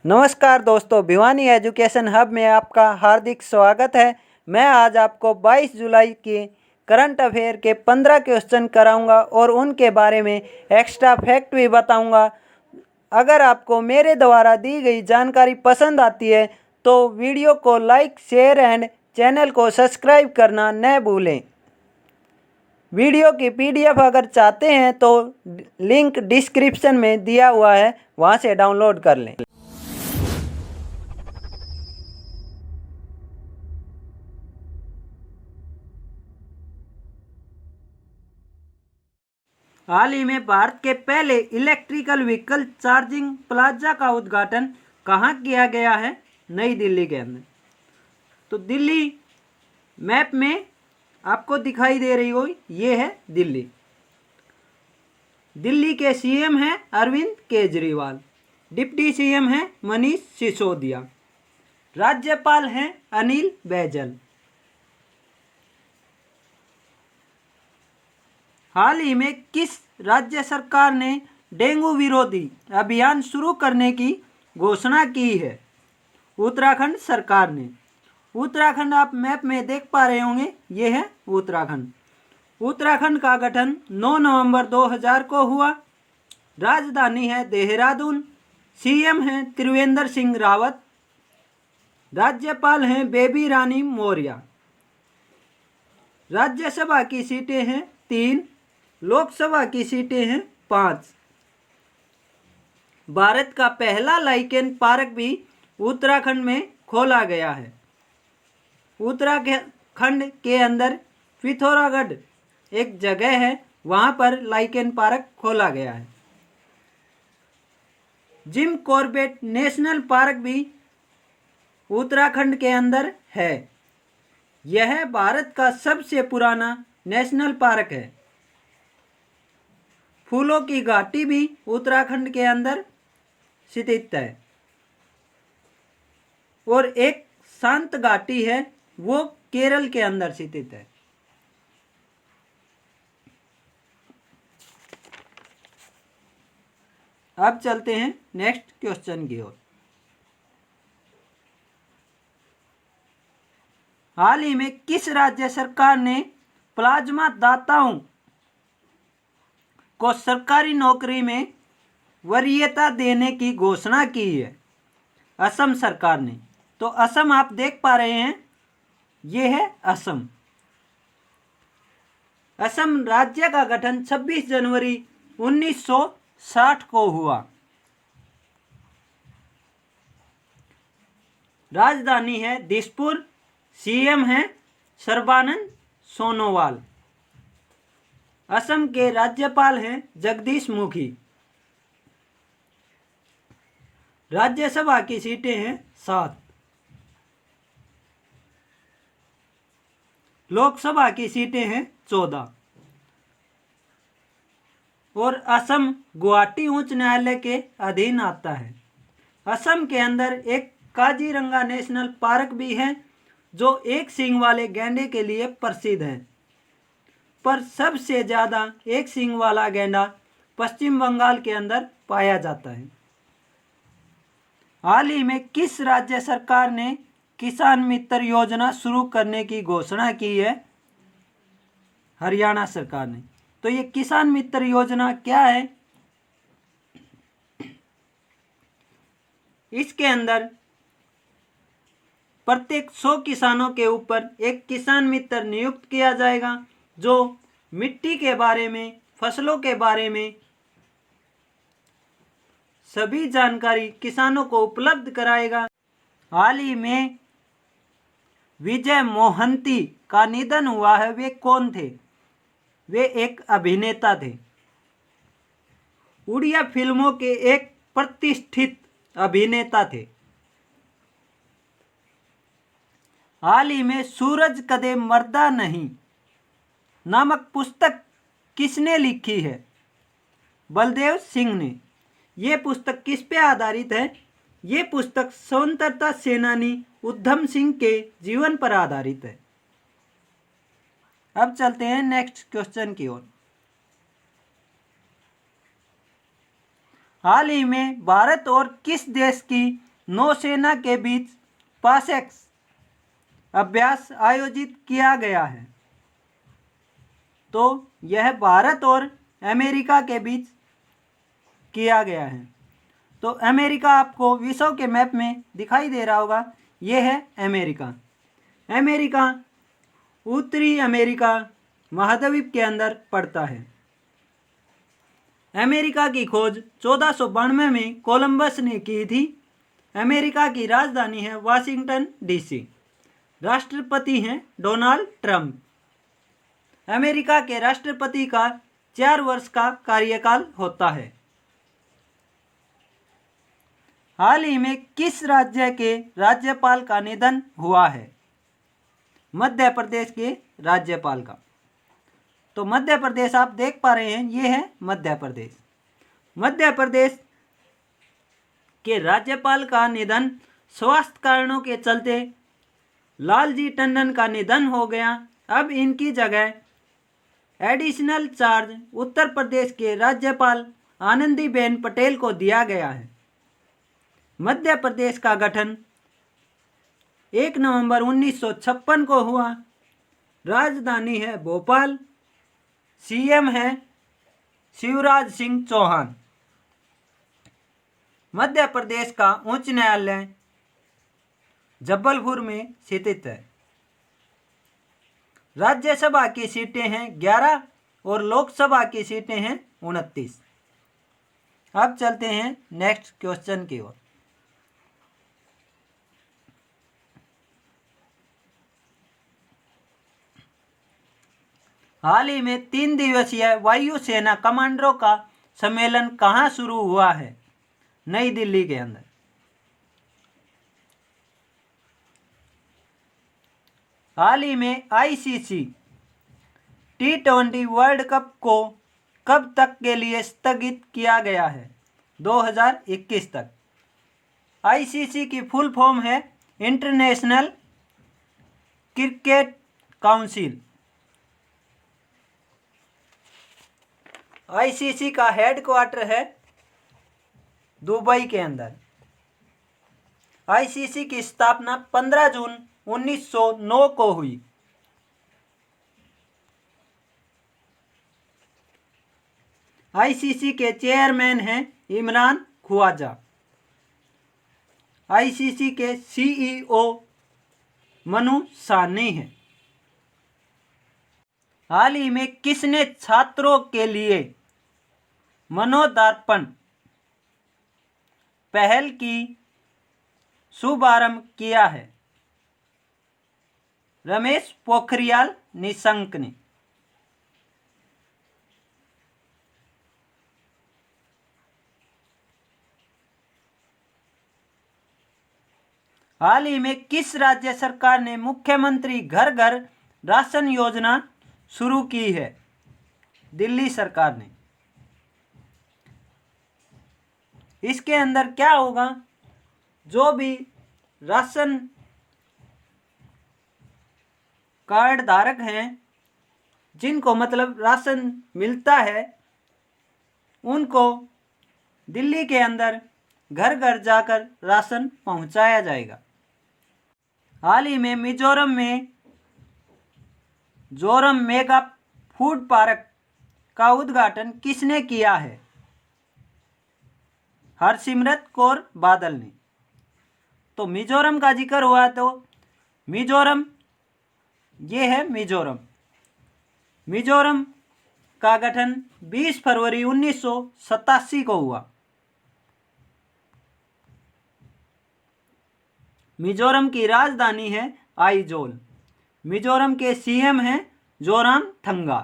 नमस्कार दोस्तों, Bhiwani education hub में आपका हार्दिक स्वागत है। मैं आज आपको 22 जुलाई के करंट अफेयर के 15 क्वेश्चन कराऊंगा और उनके बारे में एक्स्ट्रा फैक्ट भी बताऊंगा। अगर आपको मेरे द्वारा दी गई जानकारी पसंद आती है तो वीडियो को लाइक, शेयर एंड चैनल को सब्सक्राइब करना न भूलें। वीडियो की पीडीएफ अगर चाहते हैं तो लिंक डिस्क्रिप्शन में दिया हुआ है, वहां से डाउनलोड कर लें। हाल ही में भारत के पहले इलेक्ट्रिकल व्हीकल चार्जिंग प्लाजा का उद्घाटन कहाँ किया गया है? नई दिल्ली के अंदर। तो दिल्ली मैप में आपको दिखाई दे रही हो, ये है दिल्ली। दिल्ली के सीएम हैं अरविंद केजरीवाल, डिप्टी सीएम हैं मनीष सिसोदिया, राज्यपाल हैं अनिल बैजल। हाल ही में किस राज्य सरकार ने डेंगू विरोधी अभियान शुरू करने की घोषणा की है? उत्तराखंड सरकार ने। उत्तराखंड आप मैप में देख पा रहे होंगे, ये है उत्तराखंड। उत्तराखंड का गठन 9 नवंबर 2000 को हुआ। राजधानी है देहरादून। सीएम हैं त्रिवेंद्र सिंह रावत। राज्यपाल हैं बेबी रानी मौर्य। राज्यसभा की सीटें हैं 3, लोकसभा की सीटें हैं 5। भारत का पहला लाइकेन पार्क भी उत्तराखंड में खोला गया है। उत्तराखंड के अंदर पिथौरागढ़ एक जगह है, वहां पर लाइकेन पार्क खोला गया है। जिम कॉर्बेट नेशनल पार्क भी उत्तराखंड के अंदर है। यह भारत का सबसे पुराना नेशनल पार्क है। फूलों की घाटी भी उत्तराखंड के अंदर स्थित है और एक शांत घाटी है, वो केरल के अंदर स्थित है। अब चलते हैं नेक्स्ट क्वेश्चन की ओर। हाल ही में किस राज्य सरकार ने प्लाज्मा दाताओं को सरकारी नौकरी में वरीयता देने की घोषणा की है? असम सरकार ने। तो असम आप देख पा रहे हैं, ये है असम। असम राज्य का गठन 26 जनवरी 1960 को हुआ। राजधानी है दिसपुर। सीएम हैं सर्बानंद सोनोवाल। असम के राज्यपाल हैं जगदीश मुखी। राज्यसभा की सीटें हैं 7। लोकसभा की सीटें हैं 14। और असम गुवाहाटी उच्च न्यायालय के अधीन आता है। असम के अंदर एक काजीरंगा नेशनल पार्क भी है, जो एक सींग वाले गैंडे के लिए प्रसिद्ध है। पर सबसे ज़्यादा एक सींग वाला गैंडा पश्चिम बंगाल के अंदर पाया जाता है। हाल ही में किस राज्य सरकार ने किसान मित्र योजना शुरू करने की घोषणा की है? हरियाणा सरकार ने। तो ये किसान मित्र योजना क्या है? इसके अंदर प्रत्येक 100 किसानों के ऊपर एक किसान मित्र नियुक्त किया जाएगा, जो मिट्टी के बारे में, फसलों के बारे में सभी जानकारी किसानों को उपलब्ध कराएगा। हाल ही में विजय मोहंती का निधन हुआ है। वे कौन थे? वे एक अभिनेता थे। उड़िया फिल्मों के एक प्रतिष्ठित अभिनेता थे। हाल ही में सूरज कदे मरदा नहीं नामक पुस्तक किसने लिखी है? बलदेव सिंह ने। ये पुस्तक किस पे आधारित है? ये पुस्तक स्वतंत्रता सेनानी उधम सिंह के जीवन पर आधारित है। अब चलते हैं नेक्स्ट क्वेश्चन की ओर। हाल ही में भारत और किस देश की नौसेना के बीच पासेक्स अभ्यास आयोजित किया गया है? तो यह भारत और अमेरिका के बीच किया गया है। तो अमेरिका आपको विश्व के मैप में दिखाई दे रहा होगा, यह है अमेरिका। अमेरिका उत्तरी अमेरिका महाद्वीप के अंदर पड़ता है। अमेरिका की खोज 1492 में कोलंबस ने की थी। अमेरिका की राजधानी है वाशिंगटन डीसी। राष्ट्रपति हैं डोनाल्ड ट्रंप। अमेरिका के राष्ट्रपति का 4 वर्ष का कार्यकाल होता है। हाल ही में किस राज्य के राज्यपाल का निधन हुआ है? मध्य प्रदेश के राज्यपाल का। तो मध्य प्रदेश आप देख पा रहे हैं, ये है मध्य प्रदेश। मध्य प्रदेश के राज्यपाल का निधन स्वास्थ्य कारणों के चलते लालजी टंडन का निधन हो गया। अब इनकी जगह एडिशनल चार्ज उत्तर प्रदेश के राज्यपाल आनंदीबेन पटेल को दिया गया है। मध्य प्रदेश का गठन 1 नवंबर 1956 को हुआ। राजधानी है भोपाल। सीएम है शिवराज सिंह चौहान। मध्य प्रदेश का उच्च न्यायालय जबलपुर में स्थित है। राज्यसभा की सीटें हैं 11 और लोकसभा की सीटें हैं 29। अब चलते हैं नेक्स्ट क्वेश्चन की ओर। हाल ही में 3 दिवसीय वायुसेना कमांडरों का सम्मेलन कहाँ शुरू हुआ है? नई दिल्ली के अंदर। हाल ही में आईसीसी T20 वर्ल्ड कप को कब तक के लिए स्थगित किया गया है? 2021 तक। आईसीसी की फुल फॉर्म है इंटरनेशनल क्रिकेट काउंसिल। आईसीसी का हेडक्वार्टर है दुबई के अंदर। आईसीसी की स्थापना 15 जून 1909 को हुई। आईसीसी के चेयरमैन हैं इमरान ख्वाजा। आईसीसी के सीईओ मनु सानी हैं। हाल ही में किसने छात्रों के लिए मनोदर्पण पहल की शुभारंभ किया है? रमेश पोखरियाल निशंक ने। हाल ही में किस राज्य सरकार ने मुख्यमंत्री घर घर राशन योजना शुरू की है? दिल्ली सरकार ने। इसके अंदर क्या होगा, जो भी राशन कार्ड धारक हैं, जिनको मतलब राशन मिलता है, उनको दिल्ली के अंदर घर घर जाकर राशन पहुंचाया जाएगा। हाल ही में मिजोरम में जोरम मेगा फूड पार्क का उद्घाटन किसने किया है? हरसिमरत कौर बादल ने। तो मिजोरम का जिक्र हुआ तो मिजोरम, ये है मिजोरम। मिजोरम का गठन 20 फरवरी 1987 को हुआ। मिजोरम की राजधानी है आइजोल। मिजोरम के सीएम हैं जोरामथंगा।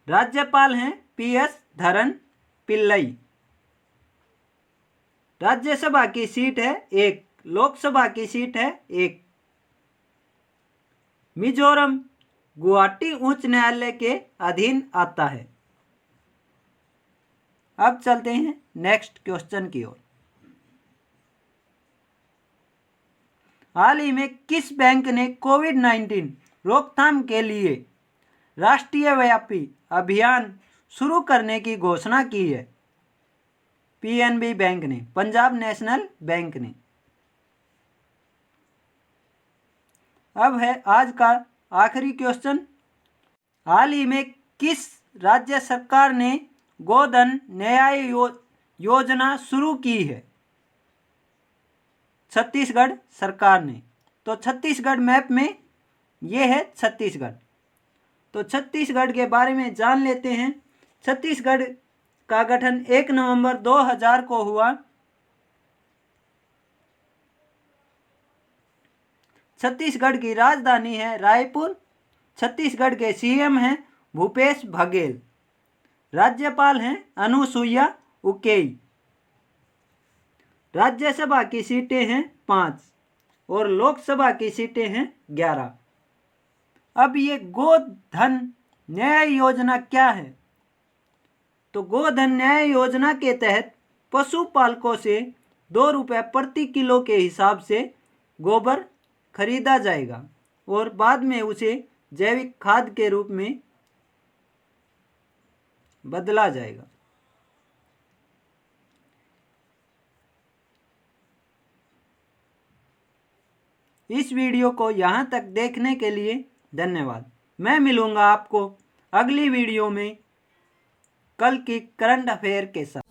राज्यपाल हैं पीएस धरन पिल्लई। राज्यसभा की सीट है 1, लोकसभा की सीट है 1। मिजोरम गुवाहाटी उच्च न्यायालय के अधीन आता है। अब चलते हैं नेक्स्ट क्वेश्चन की ओर। हाल ही में किस बैंक ने कोविड-19 रोकथाम के लिए राष्ट्रीय व्यापी अभियान शुरू करने की घोषणा की है? पीएनबी बैंक ने, पंजाब नेशनल बैंक ने। अब है आज का आखिरी क्वेश्चन। हाल ही में किस राज्य सरकार ने गोधन न्याय योजना शुरू की है? छत्तीसगढ़ सरकार ने। तो छत्तीसगढ़ मैप में ये है छत्तीसगढ़। तो छत्तीसगढ़ के बारे में जान लेते हैं। छत्तीसगढ़ का गठन 1 नवंबर 2000 को हुआ। छत्तीसगढ़ की राजधानी है रायपुर। छत्तीसगढ़ के सीएम हैं भूपेश बघेल। राज्यपाल हैं अनुसुईया उइके। राज्यसभा की सीटें हैं 5 और लोकसभा की सीटें हैं 11। अब ये गोधन न्याय योजना क्या है? तो गोधन न्याय योजना के तहत पशुपालकों से 2 रुपये प्रति किलो के हिसाब से गोबर खरीदा जाएगा और बाद में उसे जैविक खाद के रूप में बदला जाएगा। इस वीडियो को यहाँ तक देखने के लिए धन्यवाद। मैं मिलूँगा आपको अगली वीडियो में कल की करंट अफेयर के साथ।